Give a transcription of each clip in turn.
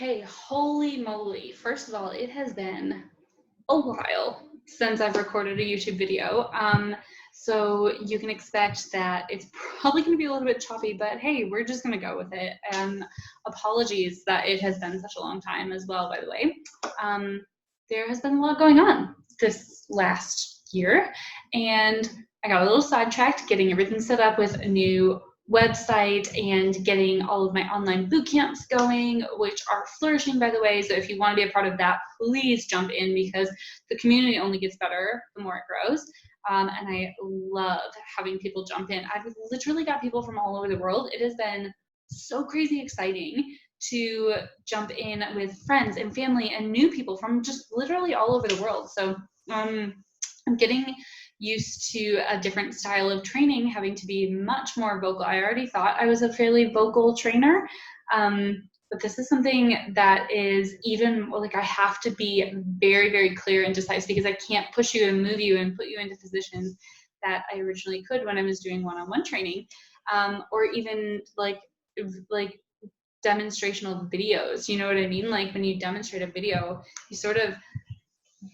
Okay, holy moly. First of all, it has been a while since I've recorded a YouTube video. So you can expect that it's probably going to be a little bit choppy, but hey, we're just going to go with it. And apologies that it has been such a long time as well, by the way. There has been a lot going on this last year, and I got a little sidetracked getting everything set up with a new website and getting all of my online boot camps going, which are flourishing, by the way. So if you want to be a part of that, please jump in because the community only gets better the more it grows. And I love having people jump in. I've literally got people from all over the world. It has been so crazy exciting to jump in with friends and family and new people from just literally all over the world. So I'm getting used to a different style of training, having to be much more vocal. I already thought I was a fairly vocal trainer, but this is something that is even like I have to be very, very clear and decisive because I can't push you and move you and put you into positions that I originally could when I was doing one-on-one training, or even like demonstrational videos. You know what I mean? Like when you demonstrate a video, you sort of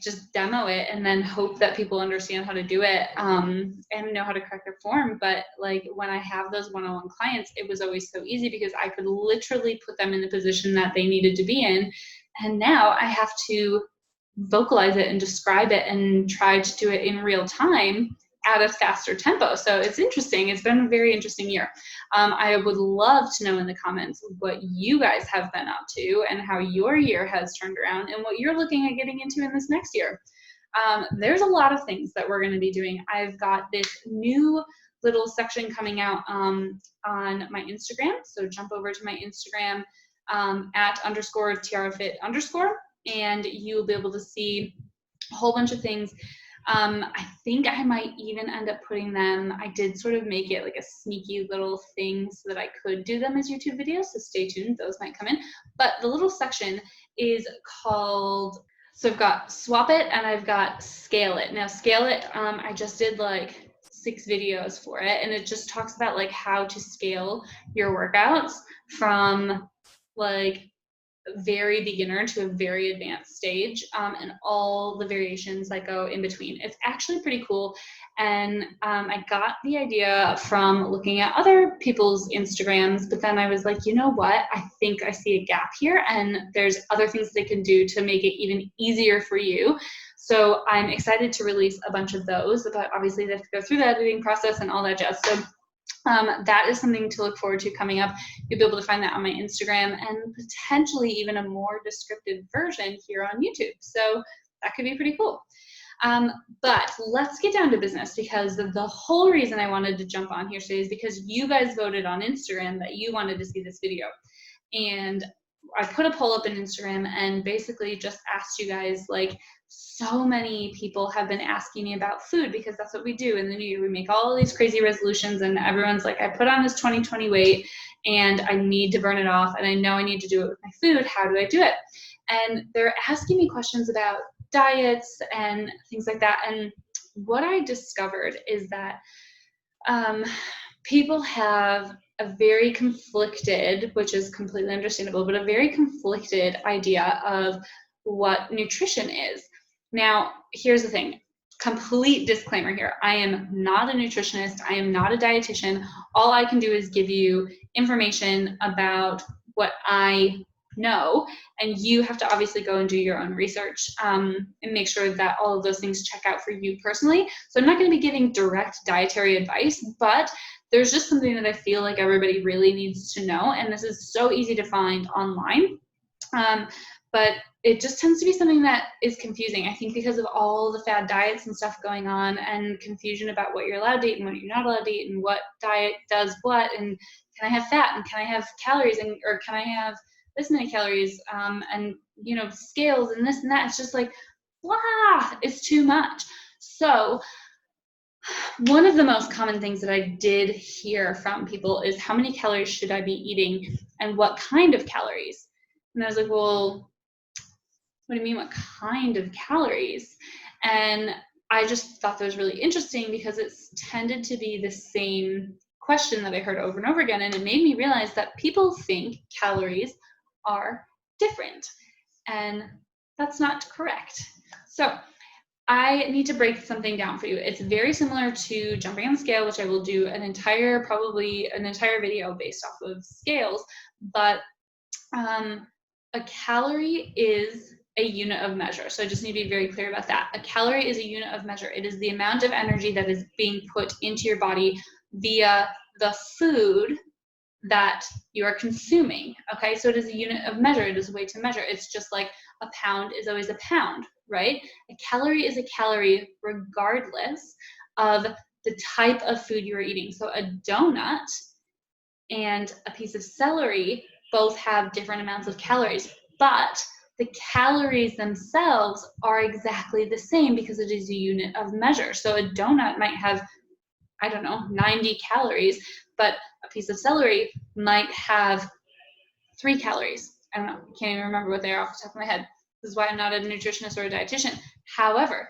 just demo it and then hope that people understand how to do it and know how to correct their form. But like when I have those one-on-one clients, it was always so easy because I could literally put them in the position that they needed to be in. And now I have to vocalize it and describe it and try to do it in real time at a faster tempo. So it's interesting. It's been a very interesting year. I would love to know in the comments what you guys have been up to and how your year has turned around and what you're looking at getting into in this next year. There's a lot of things that we're going to be doing. I've got this new little section coming out on my Instagram. So jump over to my Instagram at _tiarafit_, and you'll be able to see a whole bunch of things. I think I might even end up putting them, I did sort of make it like a sneaky little thing so that I could do them as YouTube videos, so stay tuned, those might come in. But the little section is called, so I've got Swap It and I've got Scale It. Now Scale It, I just did like 6 videos for it, and it just talks about like how to scale your workouts from like very beginner to a very advanced stage, and all the variations that go in between. It's actually pretty cool. And I got the idea from looking at other people's Instagrams, but then I was like, you know what? I think I see a gap here, and there's other things they can do to make it even easier for you. So I'm excited to release a bunch of those, but obviously they have to go through the editing process and all that jazz. So that is something to look forward to coming up. You'll be able to find that on my Instagram and potentially even a more descriptive version here on YouTube. So that could be pretty cool. But let's get down to business, because the whole reason I wanted to jump on here today is because you guys voted on Instagram that you wanted to see this video. And I put a poll up on Instagram and basically just asked you guys, like, so many people have been asking me about food, because that's what we do in the new year. We make all these crazy resolutions and everyone's like, I put on this 2020 weight and I need to burn it off, and I know I need to do it with my food. How do I do it? And they're asking me questions about diets and things like that. And what I discovered is that people have a very conflicted, which is completely understandable, but a very conflicted idea of what nutrition is. Now, here's the thing, complete disclaimer here. I am not a nutritionist. I am not a dietitian. All I can do is give you information about what I know, and you have to obviously go and do your own research and make sure that all of those things check out for you personally. So I'm not going to be giving direct dietary advice, but there's just something that I feel like everybody really needs to know, and this is so easy to find online. But it just tends to be something that is confusing, I think, because of all the fad diets and stuff going on, and confusion about what you're allowed to eat and what you're not allowed to eat, and what diet does what, and can I have fat, and can I have calories, and or can I have this many calories, and you know, scales and this and that. It's just like, blah, it's too much. So one of the most common things that I did hear from people is, how many calories should I be eating and what kind of calories? And I was like, well, what do you mean, what kind of calories? And I just thought that was really interesting because it's tended to be the same question that I heard over and over again. And it made me realize that people think calories are different. And that's not correct. So I need to break something down for you. It's very similar to jumping on the scale, which I will do probably an entire video based off of scales, but a calorie is a unit of measure. So I just need to be very clear about that. A calorie is a unit of measure. It is the amount of energy that is being put into your body via the food that you are consuming. Okay, so it is a unit of measure. It is a way to measure. It's just like a pound is always a pound, right? A calorie is a calorie regardless of the type of food you are eating. So a donut and a piece of celery both have different amounts of calories, but the calories themselves are exactly the same because it is a unit of measure. So a donut might have, I don't know, 90 calories, but a piece of celery might have 3 calories. I don't know, I can't even remember what they are off the top of my head. This is why I'm not a nutritionist or a dietitian. However,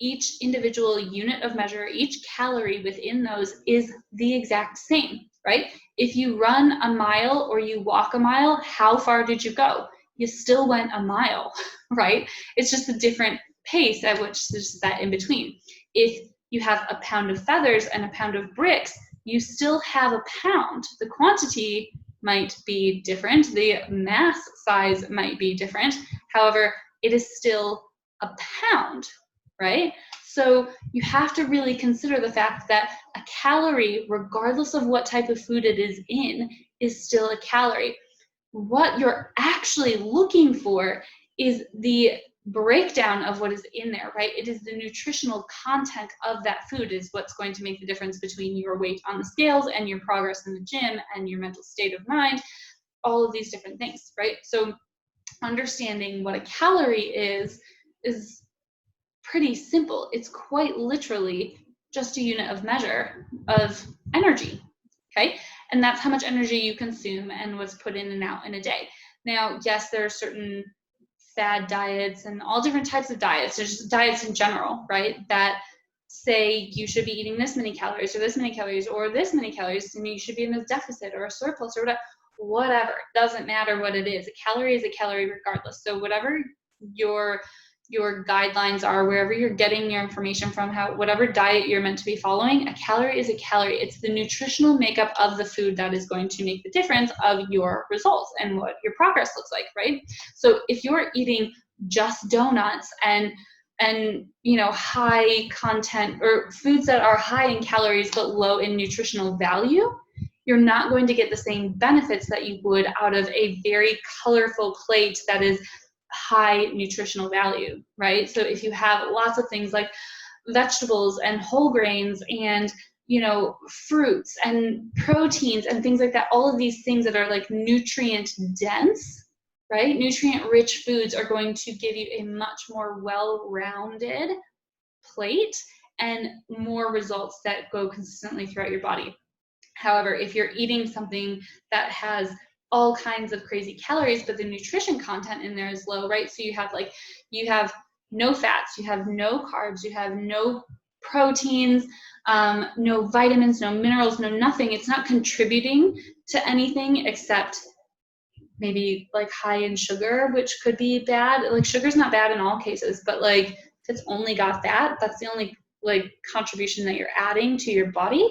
each individual unit of measure, each calorie within those is the exact same, right? If you run a mile or you walk a mile, how far did you go? You still went a mile, right? It's just a different pace at which there's that in between. If you have a pound of feathers and a pound of bricks, you still have a pound. The quantity might be different. The mass size might be different. However, it is still a pound, right? So you have to really consider the fact that a calorie, regardless of what type of food it is in, is still a calorie. What you're actually looking for is the breakdown of what is in there, right? It is the nutritional content of that food is what's going to make the difference between your weight on the scales and your progress in the gym and your mental state of mind, all of these different things, right? So understanding what a calorie is pretty simple. It's quite literally just a unit of measure of energy, okay? And that's how much energy you consume and what's put in and out in a day. Now, yes, there are certain fad diets and all different types of diets. There's just diets in general, right? That say you should be eating this many calories or this many calories or this many calories, and you should be in a deficit or a surplus or whatever. It doesn't matter what it is. A calorie is a calorie regardless. So whatever your guidelines are, wherever you're getting your information from, whatever diet you're meant to be following, a calorie is a calorie. It's the nutritional makeup of the food that is going to make the difference of your results and what your progress looks like, right? So if you're eating just donuts and high content or foods that are high in calories but low in nutritional value, you're not going to get the same benefits that you would out of a very colorful plate that is high nutritional value, right? So if you have lots of things like vegetables and whole grains and fruits and proteins and things like that, all of these things that are like nutrient dense, right? Nutrient rich foods are going to give you a much more well-rounded plate and more results that go consistently throughout your body. However, if you're eating something that has all kinds of crazy calories, but the nutrition content in there is low, right? So you have no fats, you have no carbs, you have no proteins, no vitamins, no minerals, no nothing. It's not contributing to anything except maybe like high in sugar, which could be bad. Like sugar's not bad in all cases, but like if it's only got that, that's the only like contribution that you're adding to your body.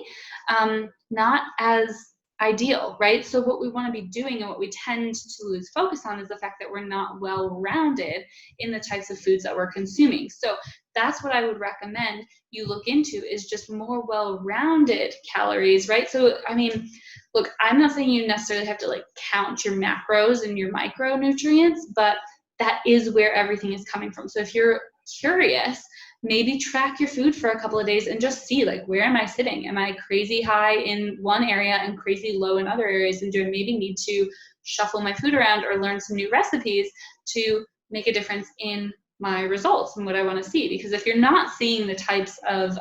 Not as ideal, right? So what we want to be doing and what we tend to lose focus on is the fact that we're not well-rounded in the types of foods that we're consuming. So that's what I would recommend you look into, is just more well-rounded calories, right? So, I mean, look, I'm not saying you necessarily have to like count your macros and your micronutrients, but that is where everything is coming from. So if you're curious, maybe track your food for a couple of days and just see, like, where am I sitting? Am I crazy high in one area and crazy low in other areas? And do I maybe need to shuffle my food around or learn some new recipes to make a difference in my results and what I want to see? Because if you're not seeing the types of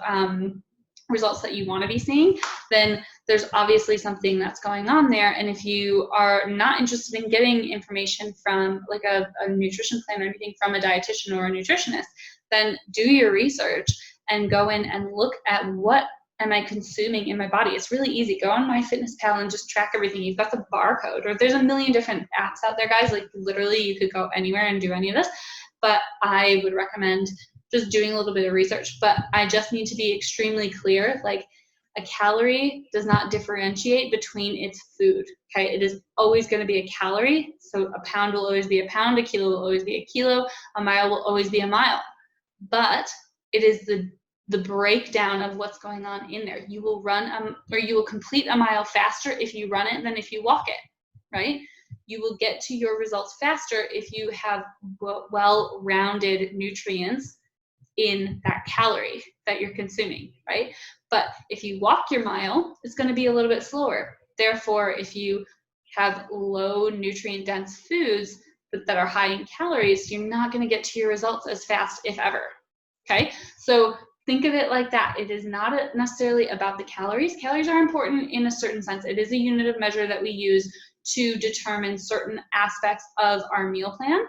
results that you want to be seeing, then there's obviously something that's going on there. And if you are not interested in getting information from like a nutrition plan or anything from a dietitian or a nutritionist, then do your research and go in and look at what am I consuming in my body? It's really easy. Go on MyFitnessPal and just track everything. You've got the barcode, or there's a million different apps out there, guys. Like literally you could go anywhere and do any of this, but I would recommend just doing a little bit of research. But I just need to be extremely clear, like a calorie does not differentiate between its food, okay? It is always going to be a calorie. So a pound will always be a pound, a kilo will always be a kilo, a mile will always be a mile. But it is the breakdown of what's going on in there. You will run or you will complete a mile faster if you run it than if you walk it, right? You will get to your results faster if you have well-rounded nutrients in that calorie that you're consuming, right? But if you walk your mile, it's going to be a little bit slower. Therefore, if you have low nutrient dense foods that are high in calories, you're not going to get to your results as fast, if ever. Okay, so think of it like that. It is not necessarily about the calories. Calories are important in a certain sense. It is a unit of measure that we use to determine certain aspects of our meal plan,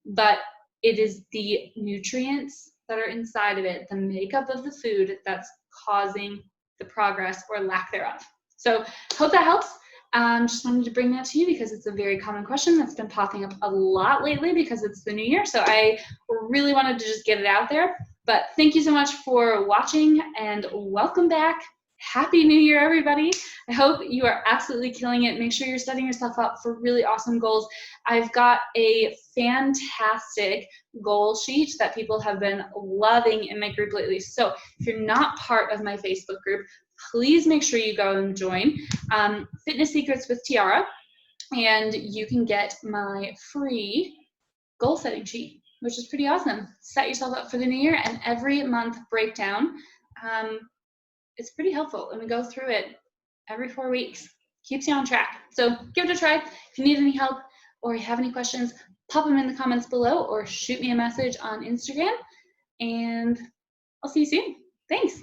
but it is the nutrients that are inside of it, the makeup of the food, that's causing the progress or lack thereof. So hope that helps. Just wanted to bring that to you because it's a very common question that's been popping up a lot lately because it's the new year. So I really wanted to just get it out there. But thank you so much for watching and welcome back. Happy New Year, everybody. I hope you are absolutely killing it. Make sure you're setting yourself up for really awesome goals. I've got a fantastic goal sheet that people have been loving in my group lately. So if you're not part of my Facebook group, please make sure you go and join Fitness Secrets with Tiara, and you can get my free goal setting sheet, which is pretty awesome. Set yourself up for the new year, and every month breakdown. It's pretty helpful, and we go through it every 4 weeks. Keeps you on track. So give it a try. If you need any help or you have any questions, pop them in the comments below or shoot me a message on Instagram, and I'll see you soon. Thanks.